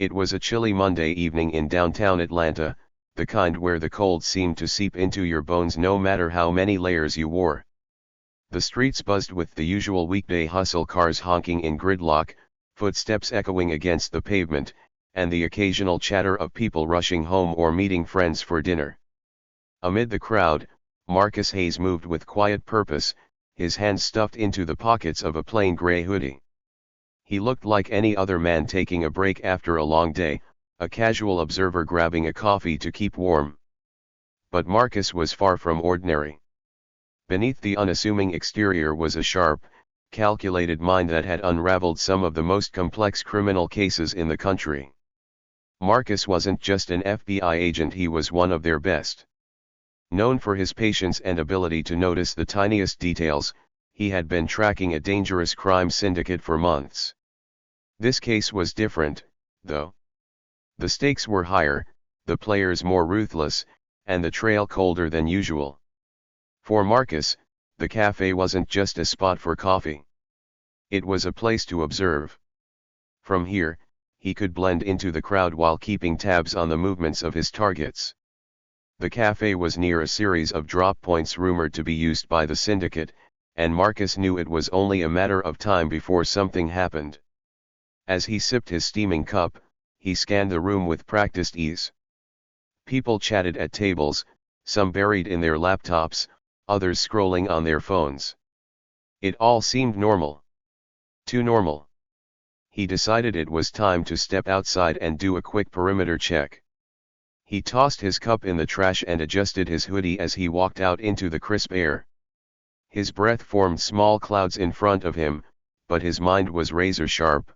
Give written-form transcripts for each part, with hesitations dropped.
It was a chilly Monday evening in downtown Atlanta, the kind where the cold seemed to seep into your bones no matter how many layers you wore. The streets buzzed with the usual weekday hustle, cars honking in gridlock, footsteps echoing against the pavement, and the occasional chatter of people rushing home or meeting friends for dinner. Amid the crowd, Marcus Hayes moved with quiet purpose, his hands stuffed into the pockets of a plain gray hoodie. He looked like any other man taking a break after a long day, a casual observer grabbing a coffee to keep warm. But Marcus was far from ordinary. Beneath the unassuming exterior was a sharp, calculated mind that had unraveled some of the most complex criminal cases in the country. Marcus wasn't just an FBI agent, he was one of their best. Known for his patience and ability to notice the tiniest details, he had been tracking a dangerous crime syndicate for months. This case was different, though. The stakes were higher, the players more ruthless, and the trail colder than usual. For Marcus, the cafe wasn't just a spot for coffee. It was a place to observe. From here, he could blend into the crowd while keeping tabs on the movements of his targets. The cafe was near a series of drop points rumored to be used by the syndicate, and Marcus knew it was only a matter of time before something happened. As he sipped his steaming cup, he scanned the room with practiced ease. People chatted at tables, some buried in their laptops, others scrolling on their phones. It all seemed normal. Too normal. He decided it was time to step outside and do a quick perimeter check. He tossed his cup in the trash and adjusted his hoodie as he walked out into the crisp air. His breath formed small clouds in front of him, but his mind was razor sharp.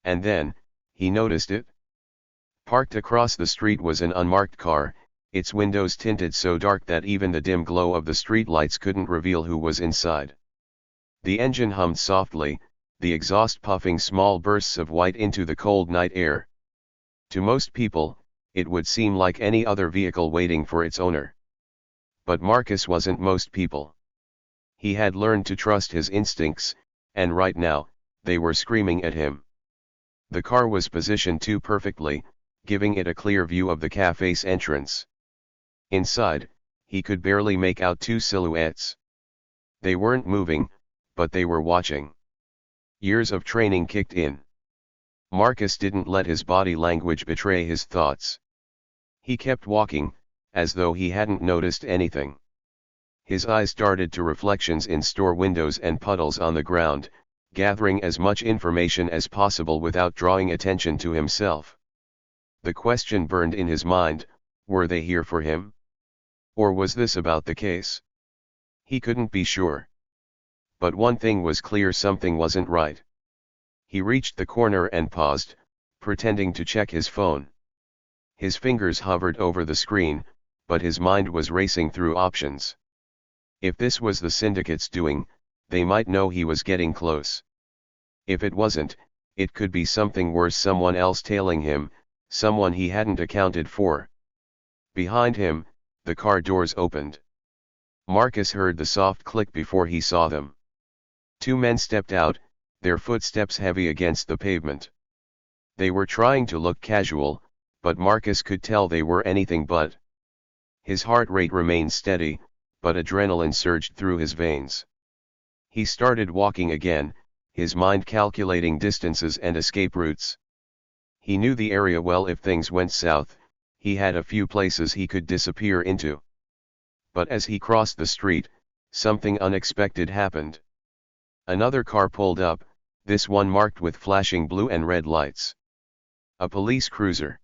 And then, he noticed it. Parked across the street was an unmarked car, its windows tinted so dark that even the dim glow of the streetlights couldn't reveal who was inside. The engine hummed softly, the exhaust puffing small bursts of white into the cold night air. To most people, it would seem like any other vehicle waiting for its owner. But Marcus wasn't most people. He had learned to trust his instincts, and right now, they were screaming at him. The car was positioned too perfectly, giving it a clear view of the cafe's entrance. Inside, he could barely make out two silhouettes. They weren't moving, but they were watching. Years of training kicked in. Marcus didn't let his body language betray his thoughts. He kept walking, as though he hadn't noticed anything. His eyes darted to reflections in store windows and puddles on the ground, gathering as much information as possible without drawing attention to himself. The question burned in his mind, were they here for him? Or was this about the case? He couldn't be sure. But one thing was clear, something wasn't right. He reached the corner and paused, pretending to check his phone. His fingers hovered over the screen, but his mind was racing through options. If this was the syndicate's doing, they might know he was getting close. If it wasn't, it could be something worse, someone else tailing him, someone he hadn't accounted for. Behind him, the car doors opened. Marcus heard the soft click before he saw them. Two men stepped out, their footsteps heavy against the pavement. They were trying to look casual, but Marcus could tell they were anything but. His heart rate remained steady, but adrenaline surged through his veins. He started walking again, his mind calculating distances and escape routes. He knew the area well. If things went south, he had a few places he could disappear into. But as he crossed the street, something unexpected happened. Another car pulled up, this one marked with flashing blue and red lights. A police cruiser.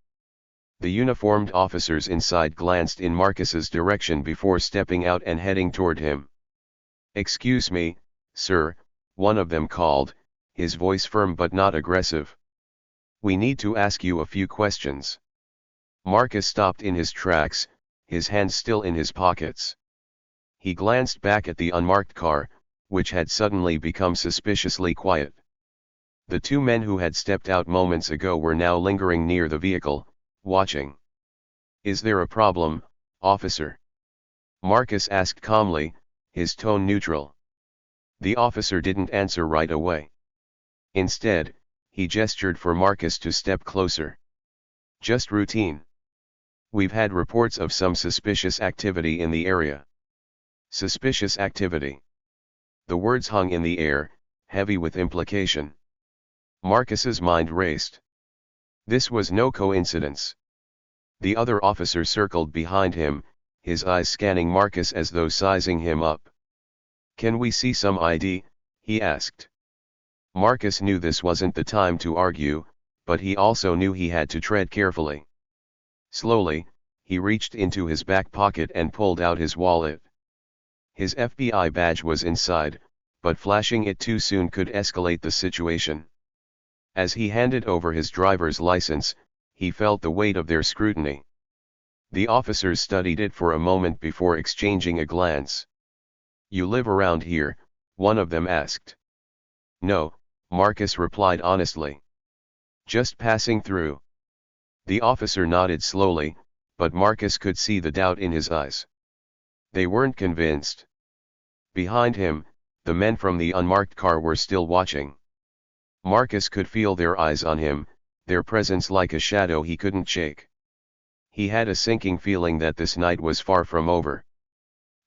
The uniformed officers inside glanced in Marcus's direction before stepping out and heading toward him. "Excuse me, sir," one of them called, his voice firm but not aggressive. "We need to ask you a few questions." Marcus stopped in his tracks, his hands still in his pockets. He glanced back at the unmarked car, which had suddenly become suspiciously quiet. The two men who had stepped out moments ago were now lingering near the vehicle, watching. "Is there a problem, officer?" Marcus asked calmly, his tone neutral. The officer didn't answer right away. Instead, he gestured for Marcus to step closer. Just routine. We've had reports of some suspicious activity in the area. Suspicious activity. The words hung in the air, heavy with implication. Marcus's mind raced. This was no coincidence. The other officer circled behind him, his eyes scanning Marcus as though sizing him up. "Can we see some ID?" he asked. Marcus knew this wasn't the time to argue, but he also knew he had to tread carefully. Slowly, he reached into his back pocket and pulled out his wallet. His FBI badge was inside, but flashing it too soon could escalate the situation. As he handed over his driver's license, he felt the weight of their scrutiny. The officers studied it for a moment before exchanging a glance. "You live around here?" one of them asked. "No," Marcus replied honestly. "Just passing through." The officer nodded slowly, but Marcus could see the doubt in his eyes. They weren't convinced. Behind him, the men from the unmarked car were still watching. Marcus could feel their eyes on him, their presence like a shadow he couldn't shake. He had a sinking feeling that this night was far from over.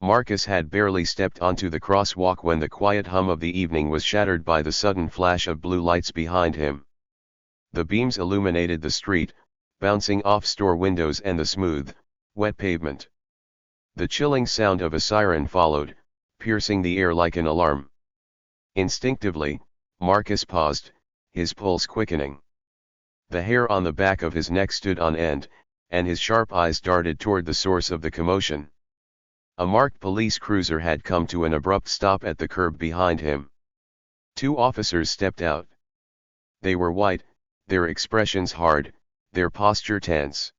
Marcus had barely stepped onto the crosswalk when the quiet hum of the evening was shattered by the sudden flash of blue lights behind him. The beams illuminated the street, bouncing off store windows and the smooth, wet pavement. The chilling sound of a siren followed, piercing the air like an alarm. Instinctively, Marcus paused, his pulse quickening. The hair on the back of his neck stood on end, and his sharp eyes darted toward the source of the commotion. A marked police cruiser had come to an abrupt stop at the curb behind him. Two officers stepped out. They were white, their expressions hard, their posture tense.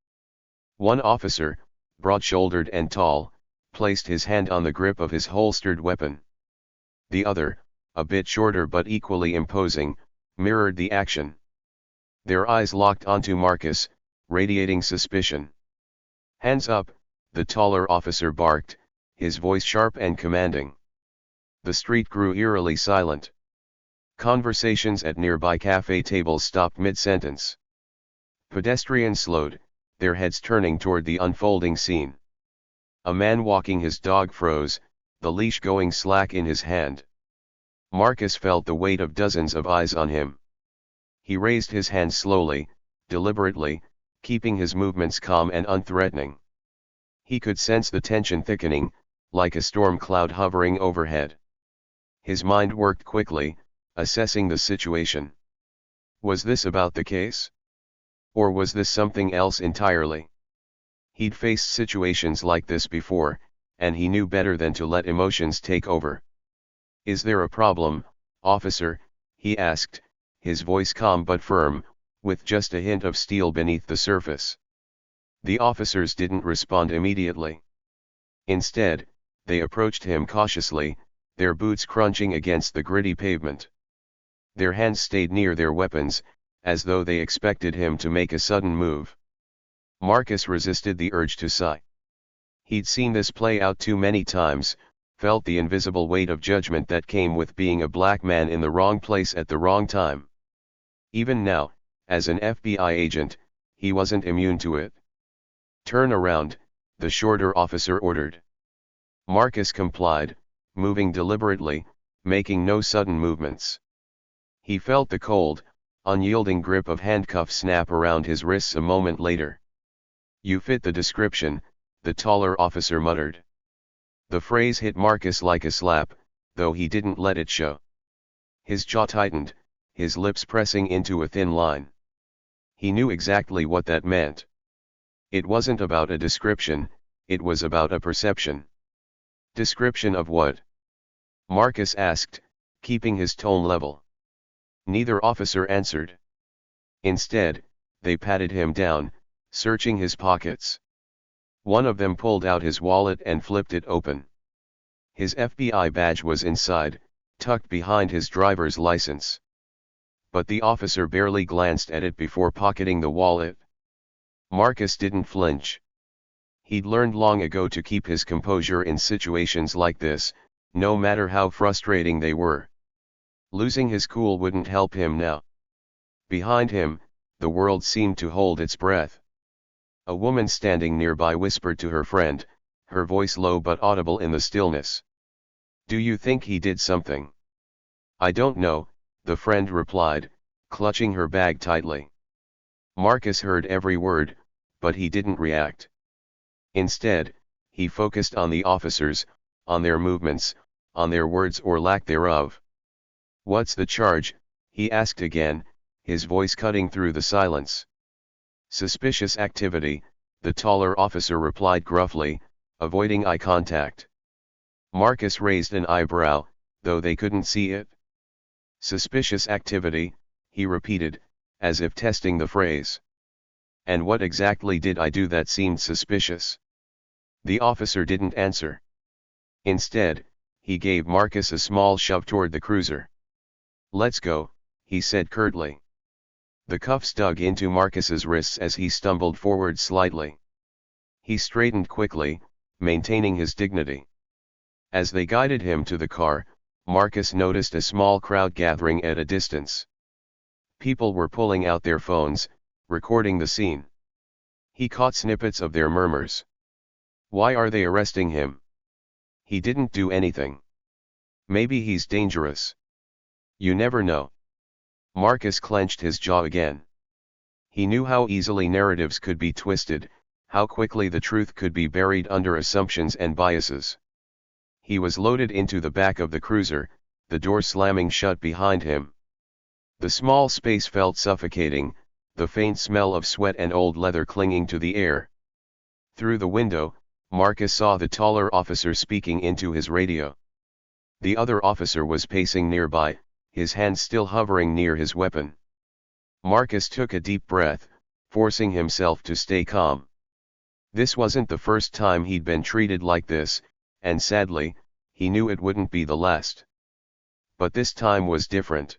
One officer, broad-shouldered and tall, placed his hand on the grip of his holstered weapon. The other, a bit shorter but equally imposing, mirrored the action. Their eyes locked onto Marcus, radiating suspicion. "Hands up," the taller officer barked, his voice sharp and commanding. The street grew eerily silent. Conversations at nearby cafe tables stopped mid-sentence. Pedestrians slowed, their heads turning toward the unfolding scene. A man walking his dog froze, the leash going slack in his hand. Marcus felt the weight of dozens of eyes on him. He raised his hand slowly, deliberately, keeping his movements calm and unthreatening. He could sense the tension thickening, like a storm cloud hovering overhead. His mind worked quickly, assessing the situation. Was this about the case? Or was this something else entirely? He'd faced situations like this before, and he knew better than to let emotions take over. "Is there a problem, officer?" he asked, his voice calm but firm, with just a hint of steel beneath the surface. The officers didn't respond immediately. Instead, they approached him cautiously, their boots crunching against the gritty pavement. Their hands stayed near their weapons, as though they expected him to make a sudden move. Marcus resisted the urge to sigh. He'd seen this play out too many times, felt the invisible weight of judgment that came with being a black man in the wrong place at the wrong time. Even now, as an FBI agent, he wasn't immune to it. "Turn around," the shorter officer ordered. Marcus complied, moving deliberately, making no sudden movements. He felt the cold, unyielding grip of handcuffs snap around his wrists a moment later. "You fit the description," the taller officer muttered. The phrase hit Marcus like a slap, though he didn't let it show. His jaw tightened, his lips pressing into a thin line. He knew exactly what that meant. It wasn't about a description, it was about a perception. "Description of what?" Marcus asked, keeping his tone level. Neither officer answered. Instead, they patted him down, searching his pockets. One of them pulled out his wallet and flipped it open. His FBI badge was inside, tucked behind his driver's license. But the officer barely glanced at it before pocketing the wallet. Marcus didn't flinch. He'd learned long ago to keep his composure in situations like this, no matter how frustrating they were. Losing his cool wouldn't help him now. Behind him, the world seemed to hold its breath. A woman standing nearby whispered to her friend, her voice low but audible in the stillness. "Do you think he did something?" "I don't know," the friend replied, clutching her bag tightly. Marcus heard every word, but he didn't react. Instead, he focused on the officers, on their movements, on their words or lack thereof. "What's the charge?" he asked again, his voice cutting through the silence. "Suspicious activity," the taller officer replied gruffly, avoiding eye contact. Marcus raised an eyebrow, though they couldn't see it. "Suspicious activity," he repeated, as if testing the phrase. "And what exactly did I do that seemed suspicious?" The officer didn't answer. Instead, he gave Marcus a small shove toward the cruiser. "Let's go," he said curtly. The cuffs dug into Marcus's wrists as he stumbled forward slightly. He straightened quickly, maintaining his dignity. As they guided him to the car, Marcus noticed a small crowd gathering at a distance. People were pulling out their phones, recording the scene. He caught snippets of their murmurs. "Why are they arresting him? He didn't do anything. Maybe he's dangerous. You never know." Marcus clenched his jaw again. He knew how easily narratives could be twisted, how quickly the truth could be buried under assumptions and biases. He was loaded into the back of the cruiser, the door slamming shut behind him. The small space felt suffocating, the faint smell of sweat and old leather clinging to the air. Through the window, Marcus saw the taller officer speaking into his radio. The other officer was pacing nearby, his hand still hovering near his weapon. Marcus took a deep breath, forcing himself to stay calm. This wasn't the first time he'd been treated like this, and sadly, he knew it wouldn't be the last. But this time was different.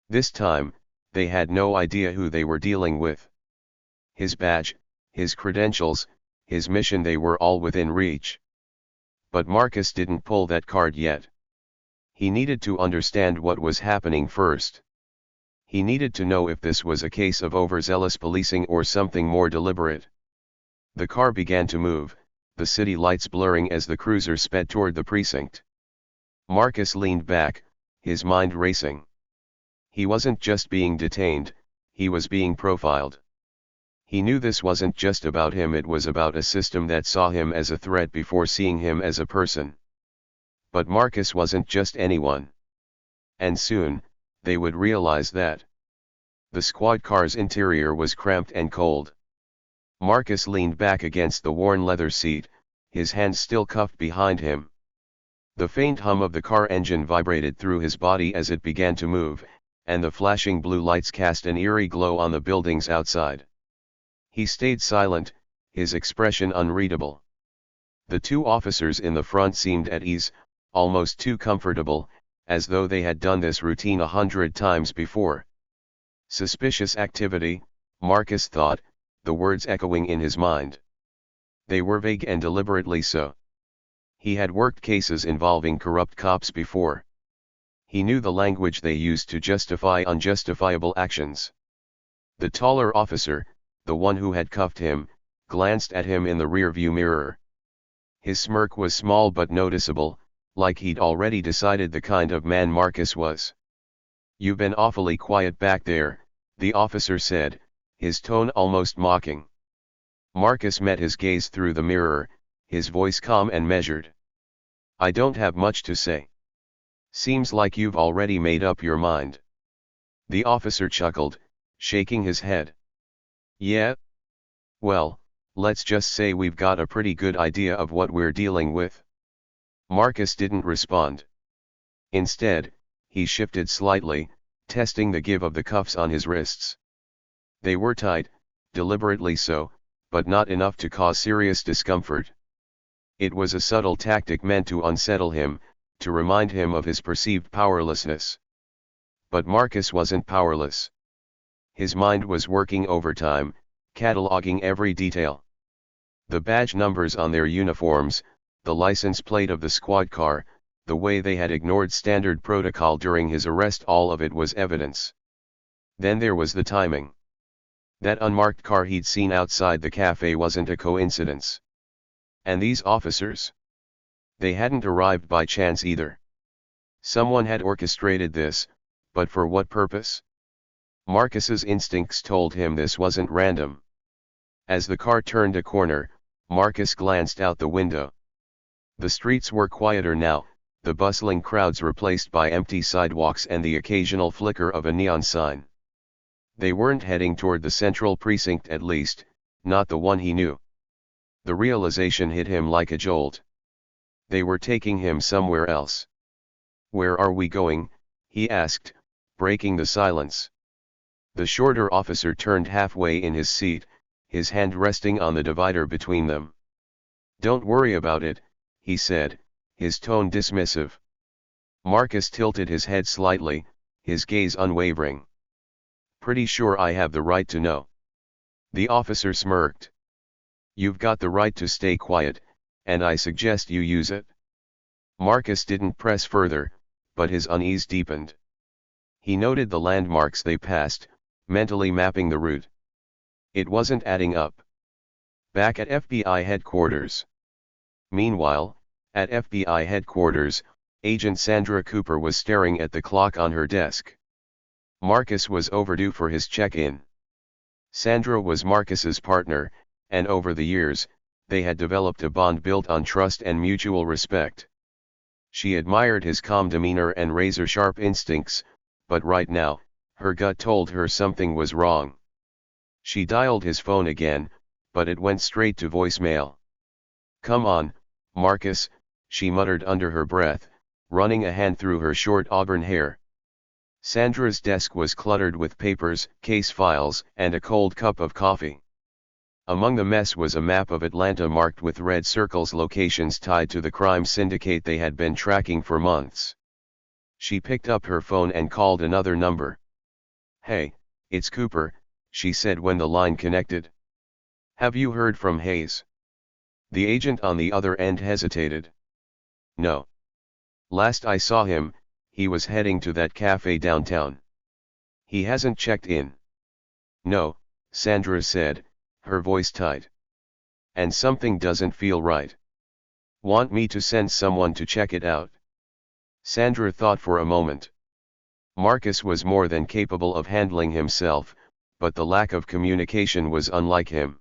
This time, they had no idea who they were dealing with. His badge, his credentials, his mission, they were all within reach. But Marcus didn't pull that card yet. He needed to understand what was happening first. He needed to know if this was a case of overzealous policing or something more deliberate. The car began to move, the city lights blurring as the cruiser sped toward the precinct. Marcus leaned back, his mind racing. He wasn't just being detained, he was being profiled. He knew this wasn't just about him, it was about a system that saw him as a threat before seeing him as a person. But Marcus wasn't just anyone. And soon, they would realize that. The squad car's interior was cramped and cold. Marcus leaned back against the worn leather seat, his hands still cuffed behind him. The faint hum of the car engine vibrated through his body as it began to move, and the flashing blue lights cast an eerie glow on the buildings outside. He stayed silent, his expression unreadable. The two officers in the front seemed at ease, almost too comfortable, as though they had done this routine 100 times before. Suspicious activity, Marcus thought, the words echoing in his mind. They were vague and deliberately so. He had worked cases involving corrupt cops before. He knew the language they used to justify unjustifiable actions. The taller officer, the one who had cuffed him, glanced at him in the rearview mirror. His smirk was small but noticeable, like he'd already decided the kind of man Marcus was. "You've been awfully quiet back there," the officer said, his tone almost mocking. Marcus met his gaze through the mirror, his voice calm and measured. "I don't have much to say." "Seems like you've already made up your mind." The officer chuckled, shaking his head. "Yeah? Well, let's just say we've got a pretty good idea of what we're dealing with." Marcus didn't respond. Instead, he shifted slightly, testing the give of the cuffs on his wrists. They were tight, deliberately so, but not enough to cause serious discomfort. It was a subtle tactic meant to unsettle him, to remind him of his perceived powerlessness. But Marcus wasn't powerless. His mind was working overtime, cataloging every detail. The badge numbers on their uniforms, the license plate of the squad car, the way they had ignored standard protocol during his arrest, all of it was evidence. Then there was the timing. That unmarked car he'd seen outside the cafe wasn't a coincidence. And these officers? They hadn't arrived by chance either. Someone had orchestrated this, but for what purpose? Marcus's instincts told him this wasn't random. As the car turned a corner, Marcus glanced out the window. The streets were quieter now, the bustling crowds replaced by empty sidewalks and the occasional flicker of a neon sign. They weren't heading toward the central precinct, at least, not the one he knew. The realization hit him like a jolt. They were taking him somewhere else. "Where are we going?" he asked, breaking the silence. The shorter officer turned halfway in his seat, his hand resting on the divider between them. "Don't worry about it," he said, his tone dismissive. Marcus tilted his head slightly, his gaze unwavering. "Pretty sure I have the right to know." The officer smirked. "You've got the right to stay quiet, and I suggest you use it." Marcus didn't press further, but his unease deepened. He noted the landmarks they passed, mentally mapping the route. It wasn't adding up. Back at FBI headquarters. Meanwhile, at FBI headquarters, Agent Sandra Cooper was staring at the clock on her desk. Marcus was overdue for his check-in. Sandra was Marcus's partner, and over the years, they had developed a bond built on trust and mutual respect. She admired his calm demeanor and razor-sharp instincts, but right now, her gut told her something was wrong. She dialed his phone again, but it went straight to voicemail. "Come on, Marcus," she muttered under her breath, running a hand through her short auburn hair. Sandra's desk was cluttered with papers, case files, and a cold cup of coffee. Among the mess was a map of Atlanta marked with red circles, locations tied to the crime syndicate they had been tracking for months. She picked up her phone and called another number. "Hey, it's Cooper," she said when the line connected. "Have you heard from Hayes?" The agent on the other end hesitated. "No. Last I saw him, he was heading to that cafe downtown. He hasn't checked in." "No," Sandra said, her voice tight. "And something doesn't feel right. Want me to send someone to check it out?" Sandra thought for a moment. Marcus was more than capable of handling himself, but the lack of communication was unlike him.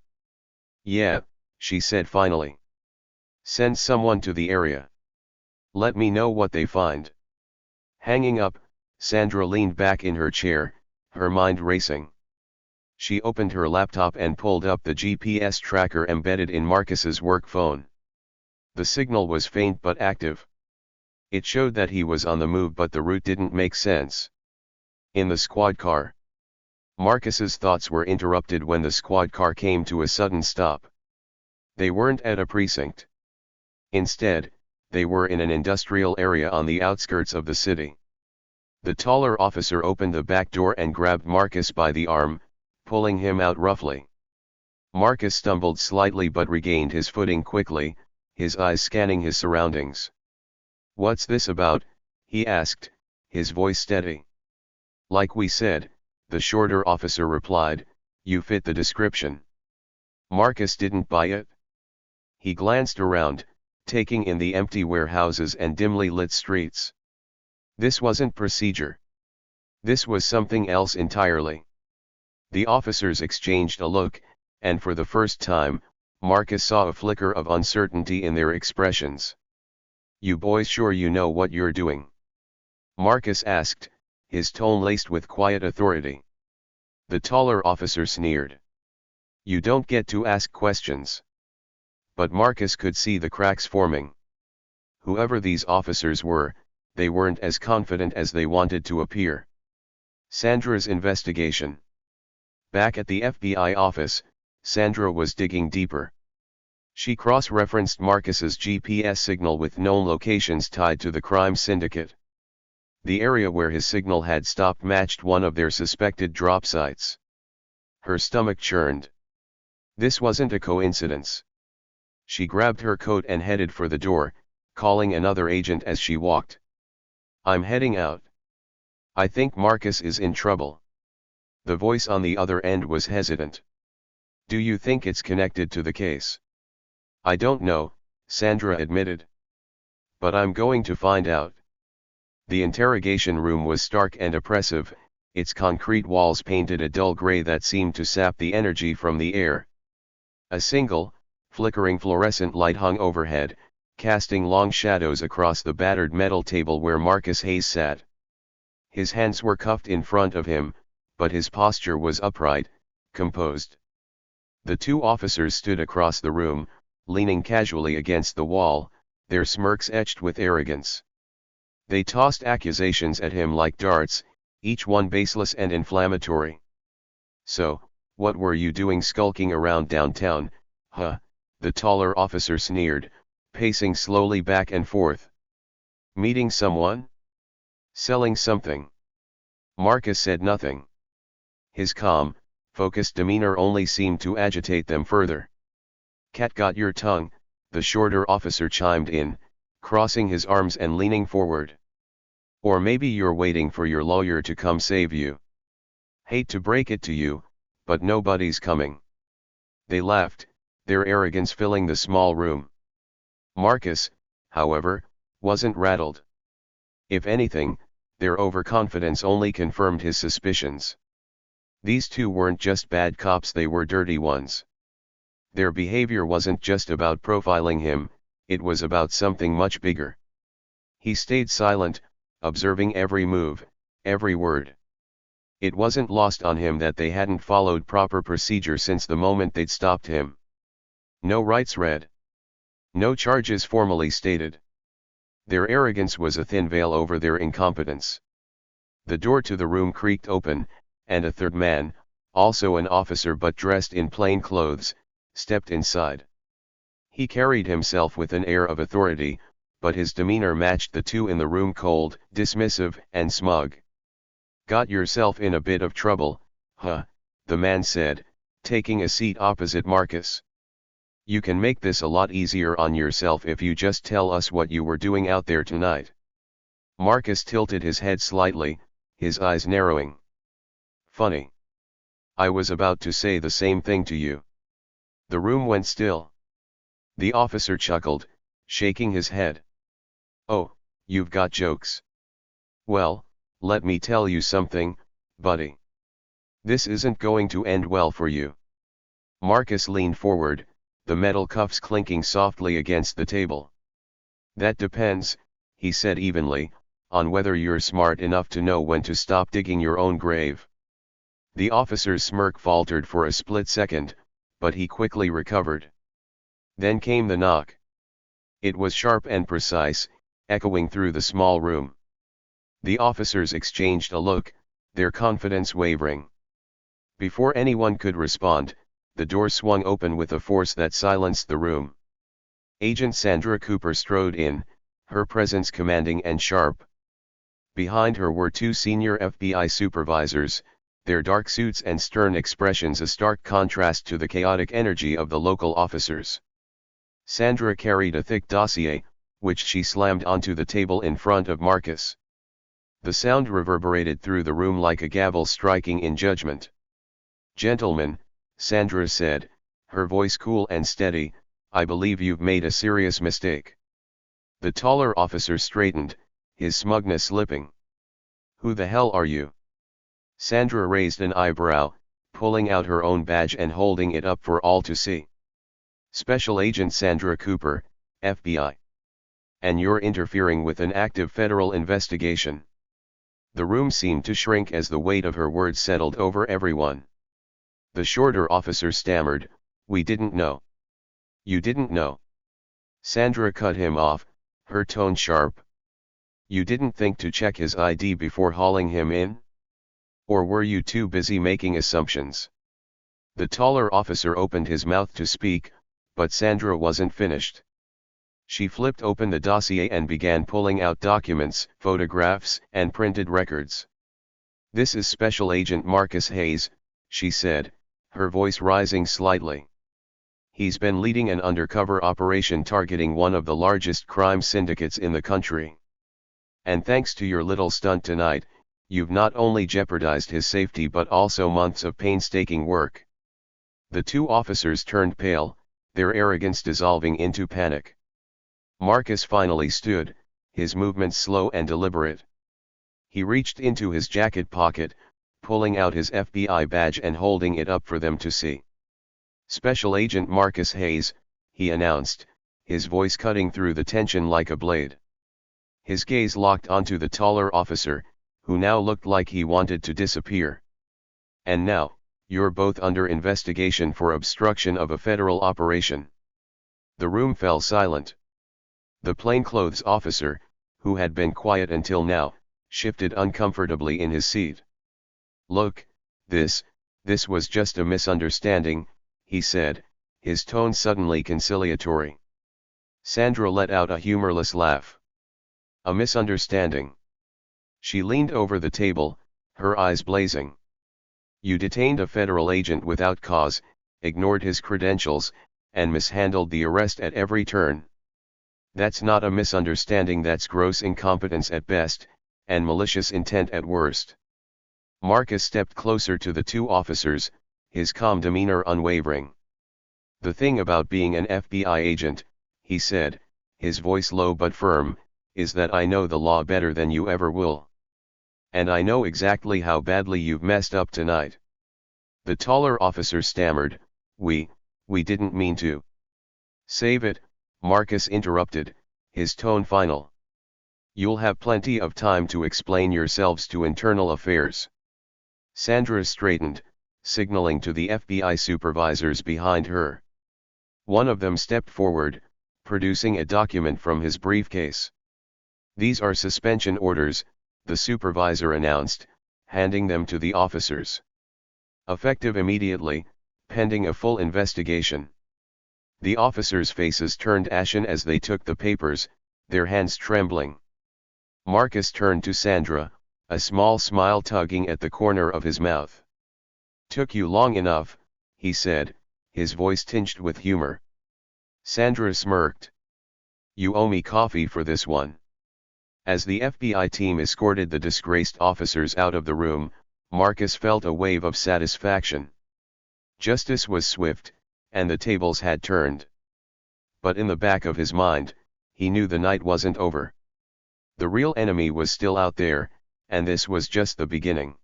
"Yeah," she said finally. "Send someone to the area. Let me know what they find." Hanging up, Sandra leaned back in her chair, her mind racing. She opened her laptop and pulled up the GPS tracker embedded in Marcus's work phone. The signal was faint but active. It showed that he was on the move, but the route didn't make sense. In the squad car. Marcus's thoughts were interrupted when the squad car came to a sudden stop. They weren't at a precinct. Instead, they were in an industrial area on the outskirts of the city. The taller officer opened the back door and grabbed Marcus by the arm, pulling him out roughly. Marcus stumbled slightly but regained his footing quickly, his eyes scanning his surroundings. "What's this about?" he asked, his voice steady. "Like we said," the shorter officer replied, "you fit the description." Marcus didn't buy it. He glanced around, taking in the empty warehouses and dimly lit streets. This wasn't procedure. This was something else entirely. The officers exchanged a look, and for the first time, Marcus saw a flicker of uncertainty in their expressions. "You boys sure you know what you're doing?" Marcus asked, his tone laced with quiet authority. The taller officer sneered. "You don't get to ask questions." But Marcus could see the cracks forming. Whoever these officers were, they weren't as confident as they wanted to appear. Sandra's investigation. Back at the FBI office, Sandra was digging deeper. She cross-referenced Marcus's GPS signal with known locations tied to the crime syndicate. The area where his signal had stopped matched one of their suspected drop sites. Her stomach churned. This wasn't a coincidence. She grabbed her coat and headed for the door, calling another agent as she walked. "I'm heading out. I think Marcus is in trouble." The voice on the other end was hesitant. "Do you think it's connected to the case?" "I don't know," Sandra admitted. "But I'm going to find out." The interrogation room was stark and oppressive, its concrete walls painted a dull gray that seemed to sap the energy from the air. A single, flickering fluorescent light hung overhead, casting long shadows across the battered metal table where Marcus Hayes sat. His hands were cupped in front of him, but his posture was upright, composed. The two officers stood across the room, leaning casually against the wall, their smirks etched with arrogance. They tossed accusations at him like darts, each one baseless and inflammatory. "So, what were you doing skulking around downtown, huh?" the taller officer sneered, pacing slowly back and forth. "Meeting someone? Selling something?" Marcus said nothing. His calm, focused demeanor only seemed to agitate them further. "Cat got your tongue," the shorter officer chimed in, crossing his arms and leaning forward. "Or maybe you're waiting for your lawyer to come save you. Hate to break it to you, but nobody's coming." They laughed, their arrogance filling the small room. Marcus, however, wasn't rattled. If anything, their overconfidence only confirmed his suspicions. These two weren't just bad cops, they were dirty ones. Their behavior wasn't just about profiling him, it was about something much bigger. He stayed silent, observing every move, every word. It wasn't lost on him that they hadn't followed proper procedure since the moment they'd stopped him. No rights read. No charges formally stated. Their arrogance was a thin veil over their incompetence. The door to the room creaked open, and a third man, also an officer but dressed in plain clothes, stepped inside. He carried himself with an air of authority, but his demeanor matched the two in the room, cold, dismissive, and smug. "Got yourself in a bit of trouble, huh?" the man said, taking a seat opposite Marcus. "You can make this a lot easier on yourself if you just tell us what you were doing out there tonight." Marcus tilted his head slightly, his eyes narrowing. "Funny. I was about to say the same thing to you." The room went still. The officer chuckled, shaking his head. "Oh, you've got jokes. Well, let me tell you something, buddy. This isn't going to end well for you." Marcus leaned forward, the metal cuffs clinking softly against the table. "That depends," he said evenly, "on whether you're smart enough to know when to stop digging your own grave." The officer's smirk faltered for a split second, but he quickly recovered. Then came the knock. It was sharp and precise, echoing through the small room. The officers exchanged a look, their confidence wavering. Before anyone could respond, the door swung open with a force that silenced the room. Agent Sandra Cooper strode in, her presence commanding and sharp. Behind her were two senior FBI supervisors, their dark suits and stern expressions a stark contrast to the chaotic energy of the local officers. Sandra carried a thick dossier, which she slammed onto the table in front of Marcus. The sound reverberated through the room like a gavel striking in judgment. "Gentlemen," Sandra said, her voice cool and steady, "I believe you've made a serious mistake." The taller officer straightened, his smugness slipping. "Who the hell are you?" Sandra raised an eyebrow, pulling out her own badge and holding it up for all to see. "Special Agent Sandra Cooper, FBI. And you're interfering with an active federal investigation." The room seemed to shrink as the weight of her words settled over everyone. The shorter officer stammered, "We didn't know." "You didn't know?" Sandra cut him off, her tone sharp. "You didn't think to check his ID before hauling him in? Or were you too busy making assumptions?" The taller officer opened his mouth to speak, but Sandra wasn't finished. She flipped open the dossier and began pulling out documents, photographs, and printed records. "This is Special Agent Marcus Hayes," she said, her voice rising slightly. "He's been leading an undercover operation targeting one of the largest crime syndicates in the country. And thanks to your little stunt tonight, You've not only jeopardized his safety but also months of painstaking work." The two officers turned pale, their arrogance dissolving into panic. Marcus finally stood, his movements slow and deliberate. He reached into his jacket pocket, pulling out his FBI badge and holding it up for them to see. "Special Agent Marcus Hayes," he announced, his voice cutting through the tension like a blade. His gaze locked onto the taller officer, who now looked like he wanted to disappear. "And now, you're both under investigation for obstruction of a federal operation." The room fell silent. The plainclothes officer, who had been quiet until now, shifted uncomfortably in his seat. "Look, this was just a misunderstanding," he said, his tone suddenly conciliatory. Sandra let out a humorless laugh. "A misunderstanding?" She leaned over the table, her eyes blazing. "You detained a federal agent without cause, ignored his credentials, and mishandled the arrest at every turn. That's not a misunderstanding, that's gross incompetence at best, and malicious intent at worst." Marcus stepped closer to the two officers, his calm demeanor unwavering. "The thing about being an FBI agent," he said, his voice low but firm, "is that I know the law better than you ever will. And I know exactly how badly you've messed up tonight." The taller officer stammered, We didn't mean to." "Save it," Marcus interrupted, his tone final. "You'll have plenty of time to explain yourselves to Internal Affairs." Sandra straightened, signaling to the FBI supervisors behind her. One of them stepped forward, producing a document from his briefcase. "These are suspension orders," the supervisor announced, handing them to the officers. "Effective immediately, pending a full investigation." The officers' faces turned ashen as they took the papers, their hands trembling. Marcus turned to Sandra, a small smile tugging at the corner of his mouth. "Took you long enough," he said, his voice tinged with humor. Sandra smirked. "You owe me coffee for this one." As the FBI team escorted the disgraced officers out of the room, Marcus felt a wave of satisfaction. Justice was swift, and the tables had turned. But in the back of his mind, he knew the night wasn't over. The real enemy was still out there, and this was just the beginning.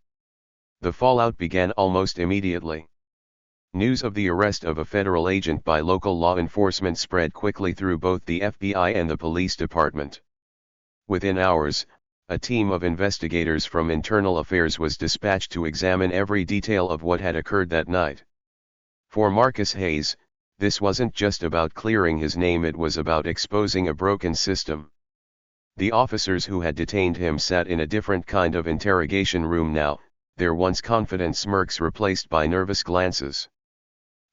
The fallout began almost immediately. News of the arrest of a federal agent by local law enforcement spread quickly through both the FBI and the police department. Within hours, a team of investigators from Internal Affairs was dispatched to examine every detail of what had occurred that night. For Marcus Hayes, this wasn't just about clearing his name, it was about exposing a broken system. The officers who had detained him sat in a different kind of interrogation room now, their once confident smirks replaced by nervous glances.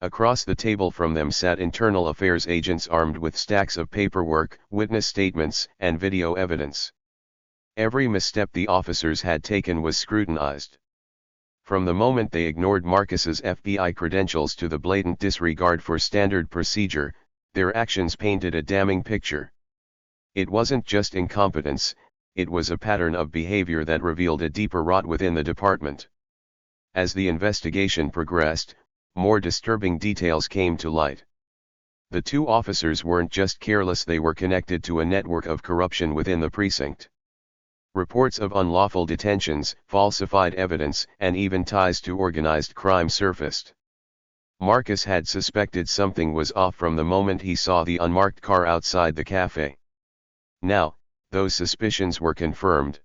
Across the table from them sat Internal Affairs agents armed with stacks of paperwork, witness statements, and video evidence. Every misstep the officers had taken was scrutinized. From the moment they ignored Marcus's FBI credentials to the blatant disregard for standard procedure, their actions painted a damning picture. It wasn't just incompetence, it was a pattern of behavior that revealed a deeper rot within the department. As the investigation progressed, more disturbing details came to light. The two officers weren't just careless, they were connected to a network of corruption within the precinct. Reports of unlawful detentions, falsified evidence, and even ties to organized crime surfaced. Marcus had suspected something was off from the moment he saw the unmarked car outside the cafe. Now, those suspicions were confirmed.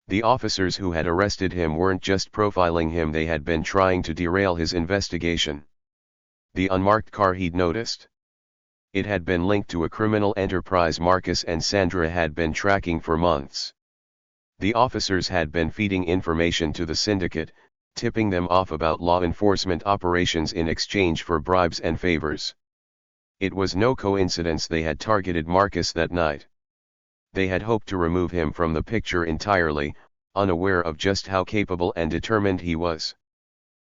The officers who had arrested him weren't just profiling him, they had been trying to derail his investigation. The unmarked car, he'd noticed. It had been linked to a criminal enterprise Marcus and Sandra had been tracking for months. The officers had been feeding information to the syndicate, tipping them off about law enforcement operations in exchange for bribes and favors. It was no coincidence they had targeted Marcus that night. They had hoped to remove him from the picture entirely, unaware of just how capable and determined he was.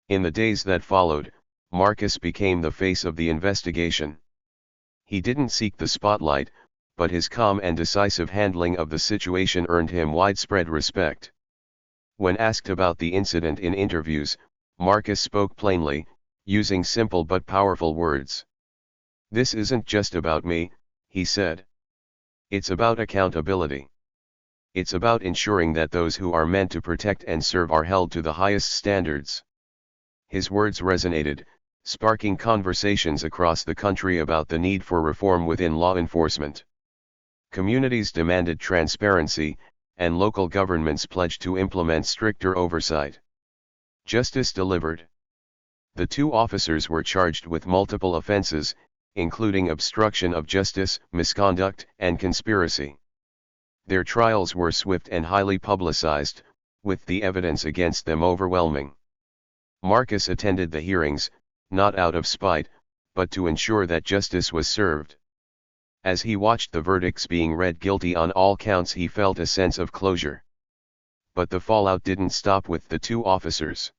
In the days that followed, Marcus became the face of the investigation. He didn't seek the spotlight, but his calm and decisive handling of the situation earned him widespread respect. When asked about the incident in interviews, Marcus spoke plainly, using simple but powerful words. "This isn't just about me," he said. "It's about accountability. It's about ensuring that those who are meant to protect and serve are held to the highest standards." His words resonated, sparking conversations across the country about the need for reform within law enforcement. Communities demanded transparency, and local governments pledged to implement stricter oversight. Justice delivered. The two officers were charged with multiple offenses, including obstruction of justice, misconduct, and conspiracy. Their trials were swift and highly publicized, with the evidence against them overwhelming. Marcus attended the hearings, not out of spite, but to ensure that justice was served. As he watched the verdicts being read guilty on all counts, he felt a sense of closure. But the fallout didn't stop with the two officers.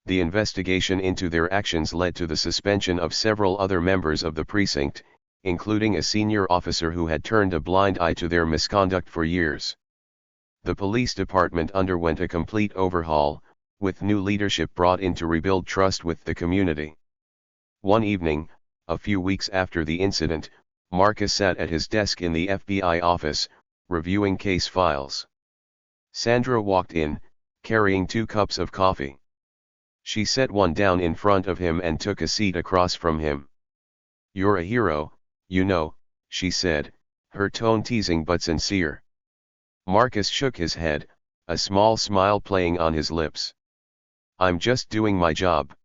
The investigation into their actions led to the suspension of several other members of the precinct, including a senior officer who had turned a blind eye to their misconduct for years. The police department underwent a complete overhaul, with new leadership brought in to rebuild trust with the community. One evening, a few weeks after the incident, Marcus sat at his desk in the FBI office, reviewing case files. Sandra walked in, carrying 2 cups of coffee. She set one down in front of him and took a seat across from him. "You're a hero, you know," she said, her tone teasing but sincere. Marcus shook his head, a small smile playing on his lips. "I'm just doing my job."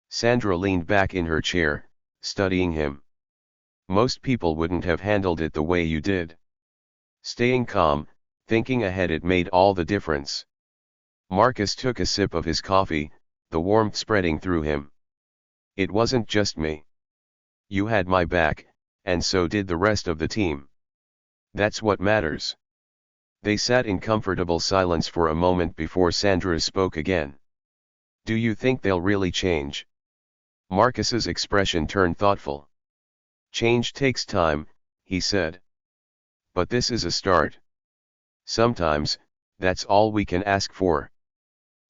Sandra leaned back in her chair, studying him. "Most people wouldn't have handled it the way you did." Staying calm, thinking ahead, it made all the difference. Marcus took a sip of his coffee, the warmth spreading through him. "It wasn't just me. You had my back, and so did the rest of the team. That's what matters." They sat in comfortable silence for a moment before Sandra spoke again. "Do you think they'll really change?" Marcus's expression turned thoughtful. "Change takes time," he said. "But this is a start. Sometimes, that's all we can ask for."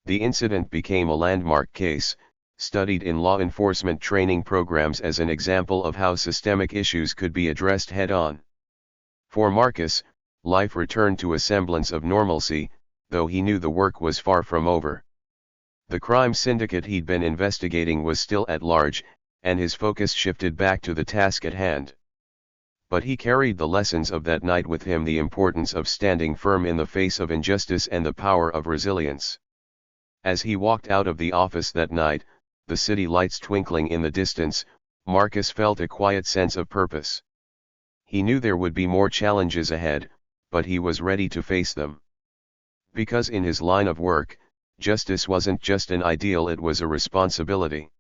The incident became a landmark case, studied in law enforcement training programs as an example of how systemic issues could be addressed head-on. For Marcus, life returned to a semblance of normalcy, though he knew the work was far from over. The crime syndicate he'd been investigating was still at large, and his focus shifted back to the task at hand. But he carried the lessons of that night with him: the importance of standing firm in the face of injustice and the power of resilience. As he walked out of the office that night, the city lights twinkling in the distance, Marcus felt a quiet sense of purpose. He knew there would be more challenges ahead, but he was ready to face them. Because in his line of work, justice wasn't just an ideal, it was a responsibility.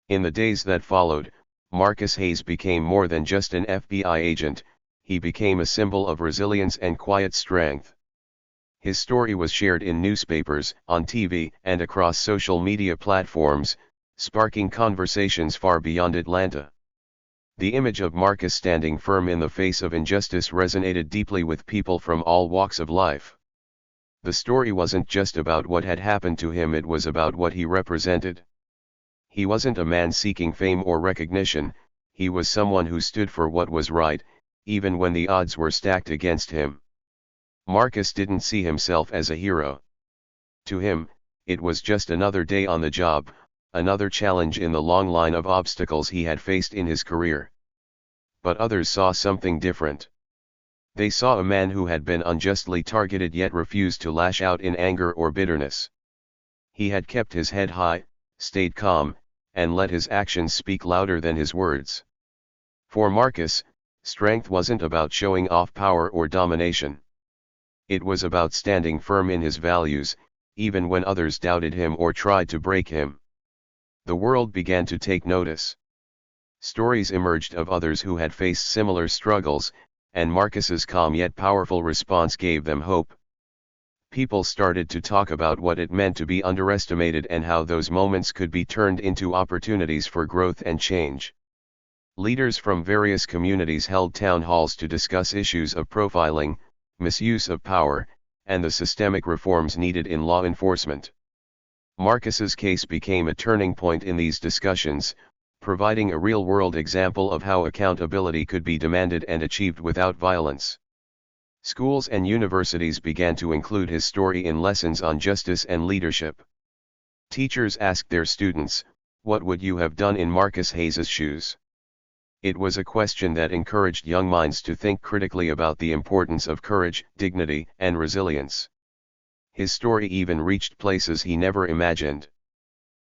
In the days that followed, Marcus Hayes became more than just an FBI agent, he became a symbol of resilience and quiet strength. His story was shared in newspapers, on TV, and across social media platforms, sparking conversations far beyond Atlanta. The image of Marcus standing firm in the face of injustice resonated deeply with people from all walks of life. The story wasn't just about what had happened to him, it was about what he represented. He wasn't a man seeking fame or recognition, he was someone who stood for what was right, even when the odds were stacked against him. Marcus didn't see himself as a hero. To him, it was just another day on the job, another challenge in the long line of obstacles he had faced in his career. But others saw something different. They saw a man who had been unjustly targeted yet refused to lash out in anger or bitterness. He had kept his head high, stayed calm, and let his actions speak louder than his words. For Marcus, strength wasn't about showing off power or domination. It was about standing firm in his values, even when others doubted him or tried to break him. The world began to take notice. Stories emerged of others who had faced similar struggles, and Marcus's calm yet powerful response gave them hope. People started to talk about what it meant to be underestimated and how those moments could be turned into opportunities for growth and change. Leaders from various communities held town halls to discuss issues of profiling, misuse of power, and the systemic reforms needed in law enforcement. Marcus's case became a turning point in these discussions, providing a real-world example of how accountability could be demanded and achieved without violence. Schools and universities began to include his story in lessons on justice and leadership. Teachers asked their students, "What would you have done in Marcus Hayes's shoes?" It was a question that encouraged young minds to think critically about the importance of courage, dignity, and resilience. His story even reached places he never imagined.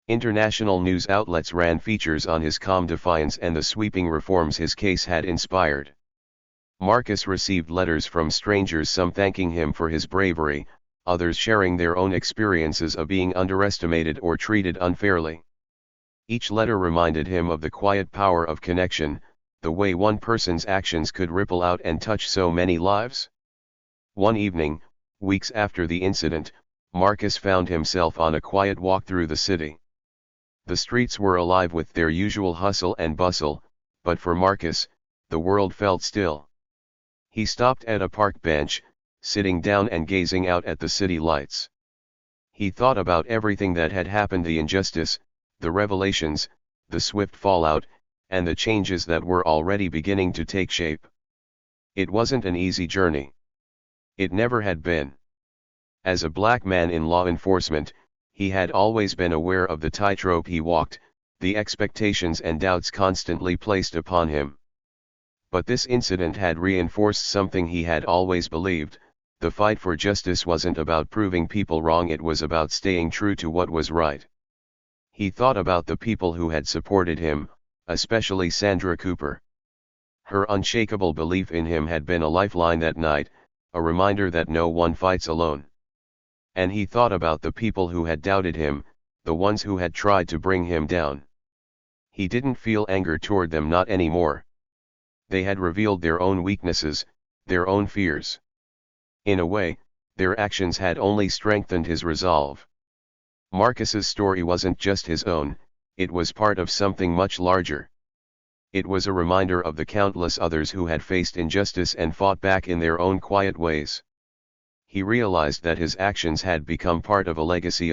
International news outlets ran features on his calm defiance and the sweeping reforms his case had inspired. Marcus received letters from strangers, some thanking him for his bravery, others sharing their own experiences of being underestimated or treated unfairly. Each letter reminded him of the quiet power of connection, the way one person's actions could ripple out and touch so many lives. One evening, weeks after the incident, Marcus found himself on a quiet walk through the city. The streets were alive with their usual hustle and bustle, but for Marcus, the world felt still. He stopped at a park bench, sitting down and gazing out at the city lights. He thought about everything that had happened, the injustice, the revelations, the swift fallout, and the changes that were already beginning to take shape. It wasn't an easy journey. It never had been. As a black man in law enforcement, he had always been aware of the tightrope he walked, the expectations and doubts constantly placed upon him. But this incident had reinforced something he had always believed: the fight for justice wasn't about proving people wrong, it was about staying true to what was right. He thought about the people who had supported him, especially Sandra Cooper. Her unshakable belief in him had been a lifeline that night, a reminder that no one fights alone. And he thought about the people who had doubted him, the ones who had tried to bring him down. He didn't feel anger toward them, not anymore. They had revealed their own weaknesses, their own fears. In a way, their actions had only strengthened his resolve. Marcus's story wasn't just his own, it was part of something much larger. It was a reminder of the countless others who had faced injustice and fought back in their own quiet ways. He realized that his actions had become part of a legacy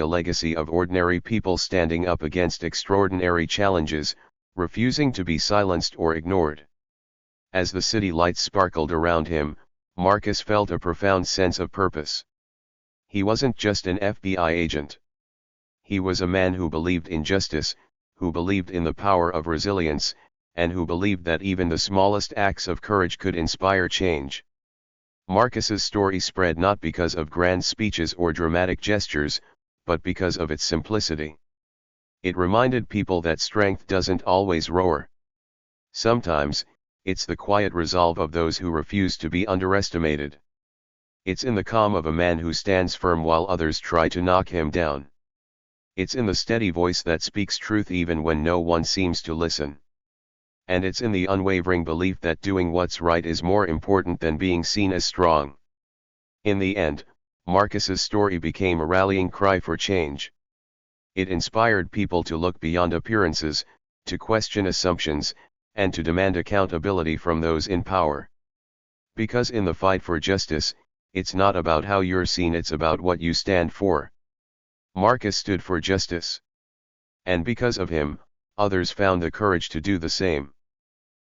of ordinary people standing up against extraordinary challenges, refusing to be silenced or ignored. As the city lights sparkled around him, Marcus felt a profound sense of purpose. He wasn't just an FBI agent. He was a man who believed in justice, who believed in the power of resilience, and who believed that even the smallest acts of courage could inspire change. Marcus's story spread not because of grand speeches or dramatic gestures, but because of its simplicity. It reminded people that strength doesn't always roar. Sometimes, it's the quiet resolve of those who refuse to be underestimated. It's in the calm of a man who stands firm while others try to knock him down. It's in the steady voice that speaks truth even when no one seems to listen. And it's in the unwavering belief that doing what's right is more important than being seen as strong. In the end, Marcus's story became a rallying cry for change. It inspired people to look beyond appearances, to question assumptions, and to demand accountability from those in power. Because in the fight for justice, it's not about how you're seen, it's about what you stand for. Marcus stood for justice. And because of him, others found the courage to do the same.